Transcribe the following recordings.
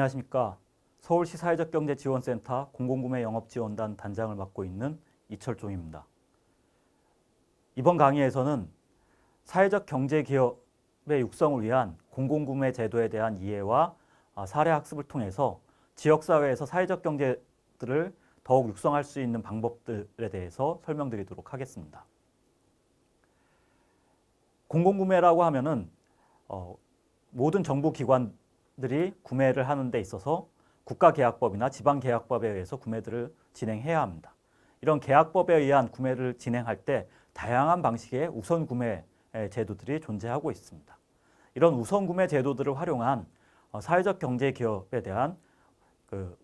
안녕하십니까. 서울시 사회적경제지원센터 공공구매 영업지원단 단장을 맡고 있는 이철종입니다. 이번 강의에서는 사회적 경제기업의 육성을 위한 공공구매 제도에 대한 이해와 사례 학습을 통해서 지역사회에서 사회적 경제들을 더욱 육성할 수 있는 방법들에 대해서 설명드리도록 하겠습니다. 공공구매라고 하면은 모든 정부기관들이 구매를 하는 데 있어서 국가계약법이나 지방계약법에 의해서 구매들을 진행해야 합니다. 이런 계약법에 의한 구매를 진행할 때 다양한 방식의 우선구매 제도들이 존재하고 있습니다. 이런 우선구매 제도들을 활용한 사회적 경제기업에 대한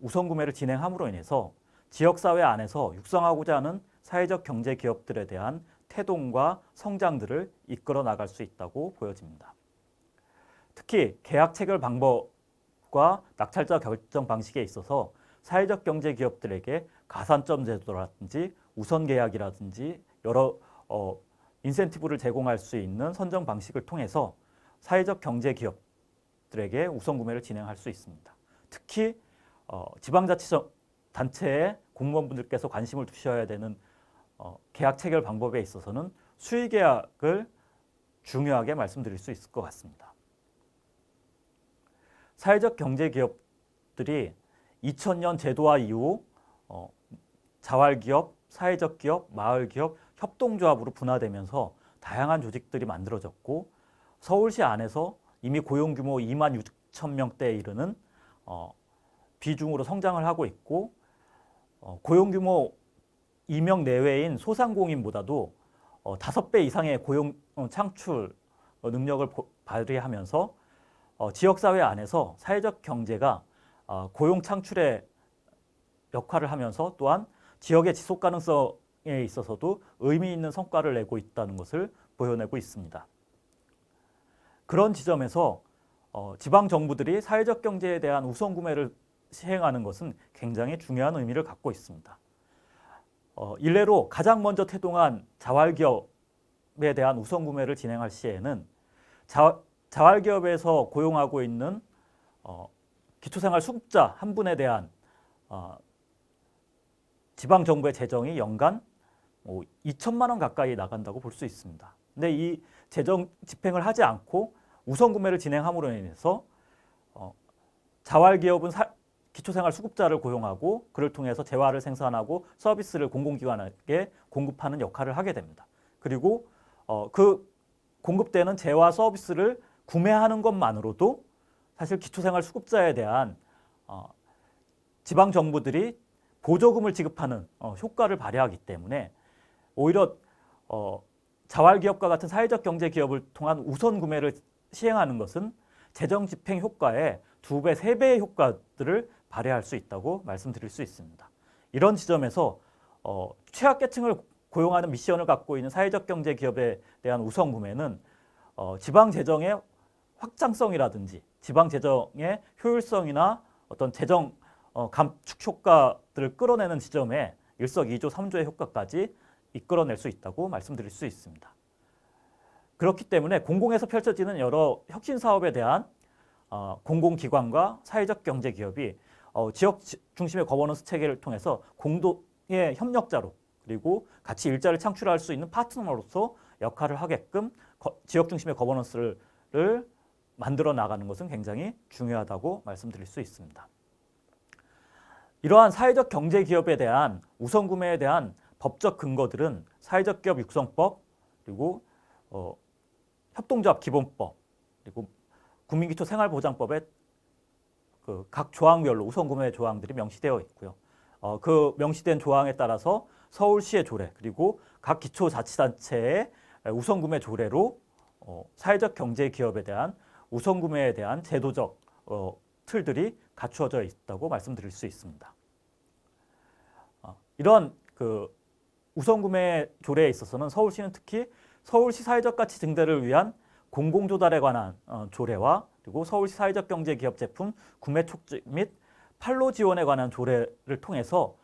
우선구매를 진행함으로 인해서 지역사회 안에서 육성하고자 하는 사회적 경제기업들에 대한 태동과 성장들을 이끌어 나갈 수 있다고 보여집니다. 특히 계약 체결 방법과 낙찰자 결정 방식에 있어서 사회적 경제 기업들에게 가산점 제도라든지 우선 계약이라든지 여러 인센티브를 제공할 수 있는 선정 방식을 통해서 사회적 경제 기업들에게 우선 구매를 진행할 수 있습니다. 특히 지방자치단체의 공무원분들께서 관심을 두셔야 되는 계약 체결 방법에 있어서는 수의 계약을 중요하게 말씀드릴 수 있을 것 같습니다. 사회적 경제 기업들이 2000년 제도화 이후 자활기업, 사회적 기업, 마을기업, 협동조합으로 분화되면서 다양한 조직들이 만들어졌고 서울시 안에서 이미 고용규모 2만 6천 명대에 이르는 비중으로 성장을 하고 있고 고용규모 2명 내외인 소상공인보다도 5배 이상의 고용 창출 능력을 발휘하면서 지역사회 안에서 사회적 경제가 고용 창출의 역할을 하면서 또한 지역의 지속 가능성에 있어서도 의미 있는 성과를 내고 있다는 것을 보여내고 있습니다. 그런 지점에서 지방정부들이 사회적 경제에 대한 우선 구매를 시행하는 것은 굉장히 중요한 의미를 갖고 있습니다. 일례로 가장 먼저 태동한 자활기업에 대한 우선 구매를 진행할 시에는 자활기업에서 고용하고 있는 기초생활 수급자 한 분에 대한 지방정부의 재정이 연간 2천만 원 가까이 나간다고 볼 수 있습니다. 근데 이 재정 집행을 하지 않고 우선 구매를 진행함으로 인해서 자활기업은 기초생활 수급자를 고용하고 그를 통해서 재화를 생산하고 서비스를 공공기관에게 공급하는 역할을 하게 됩니다. 그리고 그 공급되는 재화 서비스를 구매하는 것만으로도 사실 기초생활 수급자에 대한 지방정부들이 보조금을 지급하는 효과를 발휘하기 때문에 오히려 자활기업과 같은 사회적 경제기업을 통한 우선 구매를 시행하는 것은 재정 집행 효과의 2배, 3배의 효과들을 발휘할 수 있다고 말씀드릴 수 있습니다. 이런 지점에서 취약계층을 고용하는 미션을 갖고 있는 사회적 경제기업에 대한 우선 구매는 지방재정의 확장성이라든지 지방재정의 효율성이나 어떤 재정 감축 효과들을 끌어내는 지점에 일석이조 3조의 효과까지 이끌어낼 수 있다고 말씀드릴 수 있습니다. 그렇기 때문에 공공에서 펼쳐지는 여러 혁신 사업에 대한 공공기관과 사회적 경제기업이 지역 중심의 거버넌스 체계를 통해서 공동의 협력자로 그리고 같이 일자리를 창출할 수 있는 파트너로서 역할을 하게끔 지역 중심의 거버넌스를 만들어 나가는 것은 굉장히 중요하다고 말씀드릴 수 있습니다. 이러한 사회적 경제기업에 대한 우선구매에 대한 법적 근거들은 사회적 기업 육성법 그리고 협동조합 기본법 그리고 국민기초 생활보장법의 각 조항별로 우선구매 조항들이 명시되어 있고요. 그 명시된 조항에 따라서 서울시의 조례 그리고 각 기초자치단체의 우선구매 조례로 사회적 경제기업에 대한 우선구매에 대한 제도적 틀들이 갖추어져 있다고 말씀드릴 수 있습니다. 이런 우선구매 조례에 있어서는 서울시는 특히 서울시 사회적 가치 증대를 위한 공공조달에 관한 조례와 그리고 서울시 사회적 경제기업 제품 구매 촉진 및 판로 지원에 관한 조례를 통해서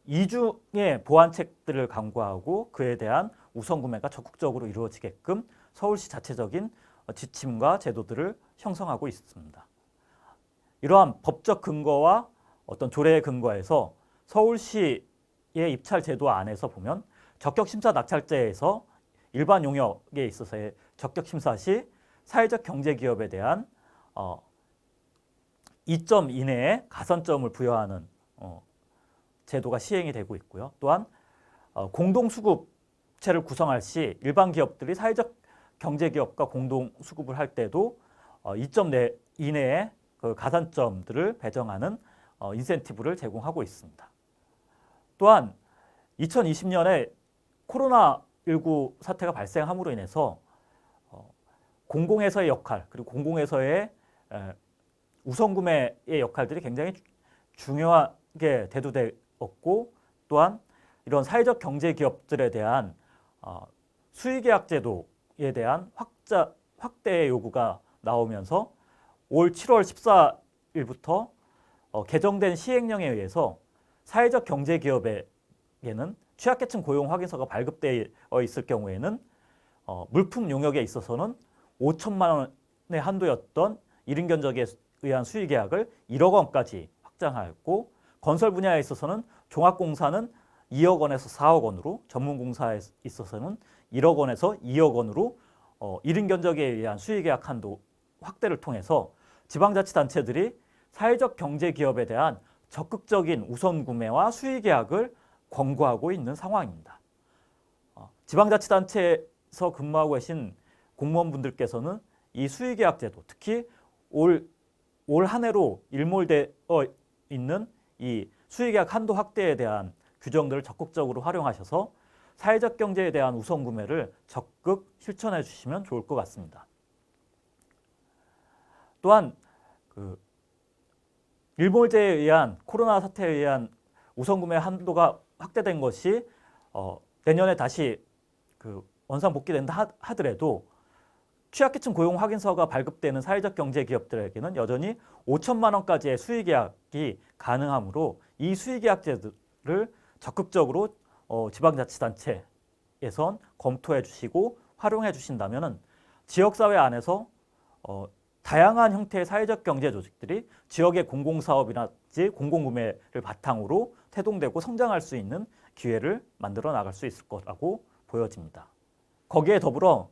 이중의 보완책들을 강구하고 그에 대한 우선 구매가 적극적으로 이루어지게끔 서울시 자체적인 지침과 제도들을 형성하고 있습니다. 이러한 법적 근거와 어떤 조례의 근거에서 서울시의 입찰 제도 안에서 보면 적격심사 낙찰제에서 일반 용역에 있어서의 적격심사 시 사회적 경제기업에 대한 2점 이내의 가산점을 부여하는 제도가 시행이 되고 있고요. 또한 공동수급체를 구성할 시 일반 기업들이 사회적 경제기업과 공동수급을 할 때도 2점 이내의 그 가산점들을 배정하는 인센티브를 제공하고 있습니다. 또한 2020년에 코로나19 사태가 발생함으로 인해서 공공에서의 역할 그리고 공공에서의 우선구매의 역할들이 굉장히 중요하게 대두되었고 또한 이런 사회적 경제기업들에 대한 수의계약 제도에 대한 확대의 요구가 나오면서 올 7월 14일부터 개정된 시행령에 의해서 사회적 경제기업에게는 취약계층 고용 확인서가 발급되어 있을 경우에는 물품 용역에 있어서는 5천만 원의 한도였던 1인 견적에 의한 수의계약을 1억 원까지 확장하였고 건설 분야에 있어서는 종합공사는 2억 원에서 4억 원으로 전문공사에 있어서는 1억 원에서 2억 원으로 1인 견적에 의한 수의계약 한도 확대를 통해서 지방자치단체들이 사회적 경제기업에 대한 적극적인 우선구매와 수의계약을 권고하고 있는 상황입니다. 지방자치단체에서 근무하고 계신 공무원분들께서는 이 수의계약 제도, 특히 올 한 해로 일몰되어 있는 이 수의계약 한도 확대에 대한 규정들을 적극적으로 활용하셔서 사회적 경제에 대한 우선 구매를 적극 실천해 주시면 좋을 것 같습니다. 또한 일몰제에 의한 코로나 사태에 의한 우선 구매 한도가 확대된 것이 내년에 다시 원상 복귀된다 하더라도 취약계층 고용 확인서가 발급되는 사회적 경제 기업들에게는 여전히 5천만 원까지의 수의계약이 가능하므로 이 수의계약제를 적극적으로 지방자치단체에선 검토해 주시고 활용해 주신다면 지역사회 안에서 다양한 형태의 사회적 경제 조직들이 지역의 공공사업이라든지 공공구매를 바탕으로 태동되고 성장할 수 있는 기회를 만들어 나갈 수 있을 거라고 보여집니다. 거기에 더불어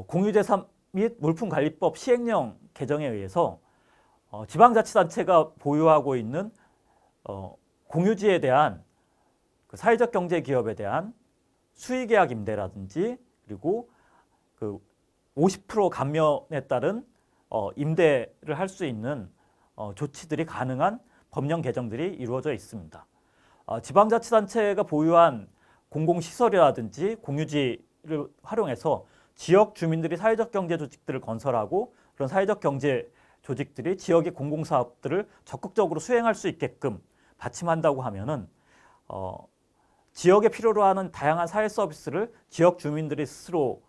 공유재산 및 물품관리법 시행령 개정에 의해서 지방자치단체가 보유하고 있는 공유지에 대한 사회적 경제기업에 대한 수의계약 임대라든지 그리고 50% 감면에 따른 임대를 할 수 있는 조치들이 가능한 법령 개정들이 이루어져 있습니다. 지방자치단체가 보유한 공공시설이라든지 공유지를 활용해서 지역 주민들이 사회적 경제 조직들을 건설하고 그런 사회적 경제 조직들이 지역의 공공사업들을 적극적으로 수행할 수 있게끔 받침한다고 하면은 지역에 필요로 하는 다양한 사회 서비스를 지역 주민들이 스스로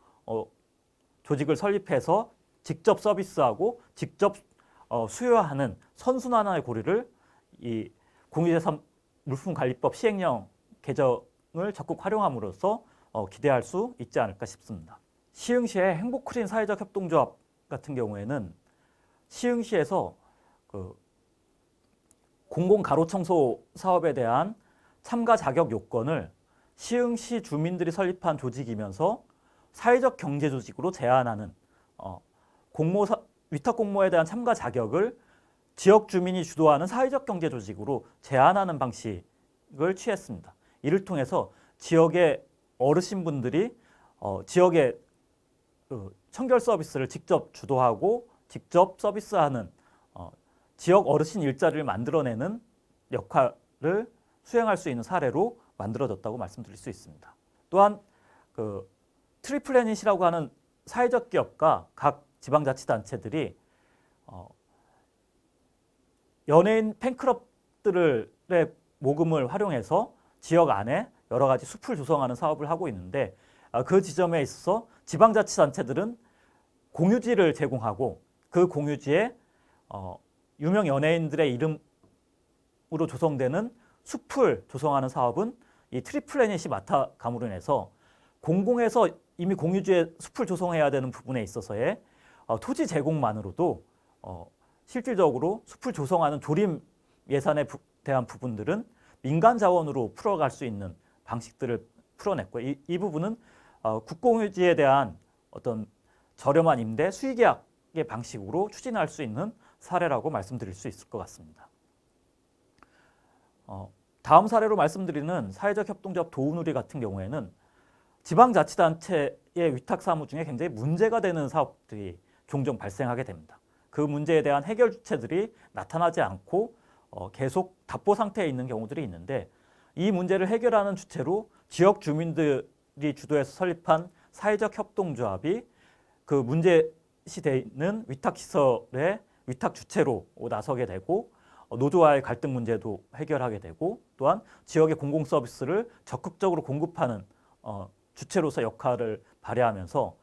조직을 설립해서 직접 서비스하고 직접 수요하는 선순환의 고리를 이 공유재산 물품관리법 시행령 개정을 적극 활용함으로써 기대할 수 있지 않을까 싶습니다. 시흥시의 행복크린 사회적 협동조합 같은 경우에는 시흥시에서 공공가로청소 사업에 대한 참가 자격 요건을 시흥시 주민들이 설립한 조직이면서 사회적 경제 조직으로 제한하는 위탁 공모에 대한 참가 자격을 지역 주민이 주도하는 사회적 경제 조직으로 제한하는 방식을 취했습니다. 이를 통해서 지역의 어르신분들이 지역의 청결 서비스를 직접 주도하고 직접 서비스하는 지역 어르신 일자리를 만들어내는 역할을 수행할 수 있는 사례로 만들어졌다고 말씀드릴 수 있습니다. 또한 트리플래닛이라고 하는 사회적 기업과 각 지방자치단체들이 연예인 팬클럽들의 모금을 활용해서 지역 안에 여러 가지 숲을 조성하는 사업을 하고 있는데 그 지점에 있어서 지방자치단체들은 공유지를 제공하고 그 공유지에 유명 연예인들의 이름으로 조성되는 숲을 조성하는 사업은 이 트리플래닛이 맡아감으로 인해서 공공에서 이미 공유지에 숲을 조성해야 되는 부분에 있어서의 토지 제공만으로도 실질적으로 숲을 조성하는 조림 예산에 대한 부분들은 민간 자원으로 풀어갈 수 있는 방식들을 풀어냈고 이 부분은 국공유지에 대한 어떤 저렴한 임대 수의계약의 방식으로 추진할 수 있는 사례라고 말씀드릴 수 있을 것 같습니다. 다음 사례로 말씀드리는 사회적 협동조합 도우누리 같은 경우에는 지방자치단체의 위탁사무 중에 굉장히 문제가 되는 사업들이 종종 발생하게 됩니다. 그 문제에 대한 해결 주체들이 나타나지 않고 계속 답보 상태에 있는 경우들이 있는데 이 문제를 해결하는 주체로 지역 주민들이 주도해서 설립한 사회적 협동조합이 그 문제시되는 위탁시설의 위탁 주체로 나서게 되고 노조와의 갈등 문제도 해결하게 되고 또한 지역의 공공서비스를 적극적으로 공급하는 주체로서 역할을 발휘하면서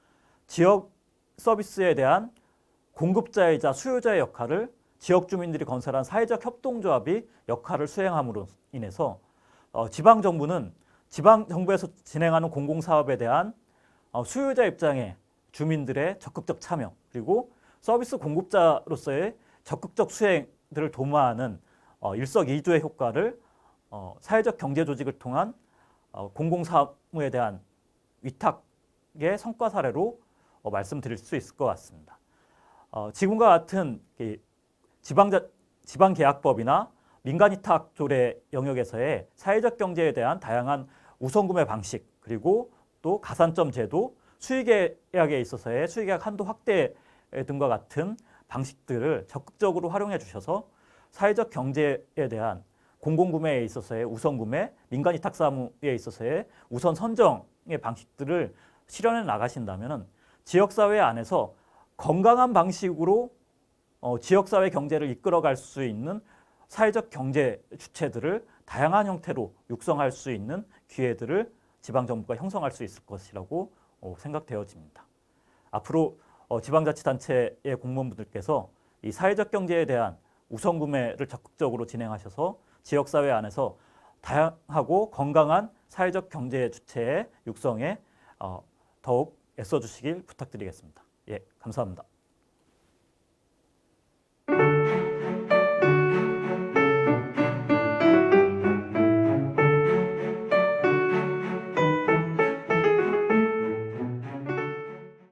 지역 서비스에 대한 공급자이자 수요자의 역할을 지역 주민들이 건설한 사회적 협동조합이 역할을 수행함으로 인해서 지방정부는 지방정부에서 진행하는 공공사업에 대한 수요자 입장의 주민들의 적극적 참여 그리고 서비스 공급자로서의 적극적 수행들을 도모하는 일석이조의 효과를 사회적 경제 조직을 통한 공공사무에 대한 위탁의 성과 사례로 말씀드릴 수 있을 것 같습니다. 지금과 같은 지방계약법이나 민간위탁 조례 영역에서의 사회적 경제에 대한 다양한 우선구매 방식 그리고 또 가산점 제도, 수의계약에 있어서의 수의계약 한도 확대 등과 같은 방식들을 적극적으로 활용해 주셔서 사회적 경제에 대한 공공구매에 있어서의 우선구매, 민간위탁사무에 있어서의 우선 선정의 방식들을 실현해 나가신다면 지역사회 안에서 건강한 방식으로 지역사회 경제를 이끌어갈 수 있는 사회적 경제 주체들을 다양한 형태로 육성할 수 있는 기회들을 지방정부가 형성할 수 있을 것이라고 생각되어집니다. 앞으로 지방자치단체의 공무원분들께서 이 사회적 경제에 대한 우선구매를 적극적으로 진행하셔서 지역사회 안에서 다양하고 건강한 사회적 경제 주체의 육성에 더욱 애써주시길 부탁드리겠습니다. 예, 감사합니다.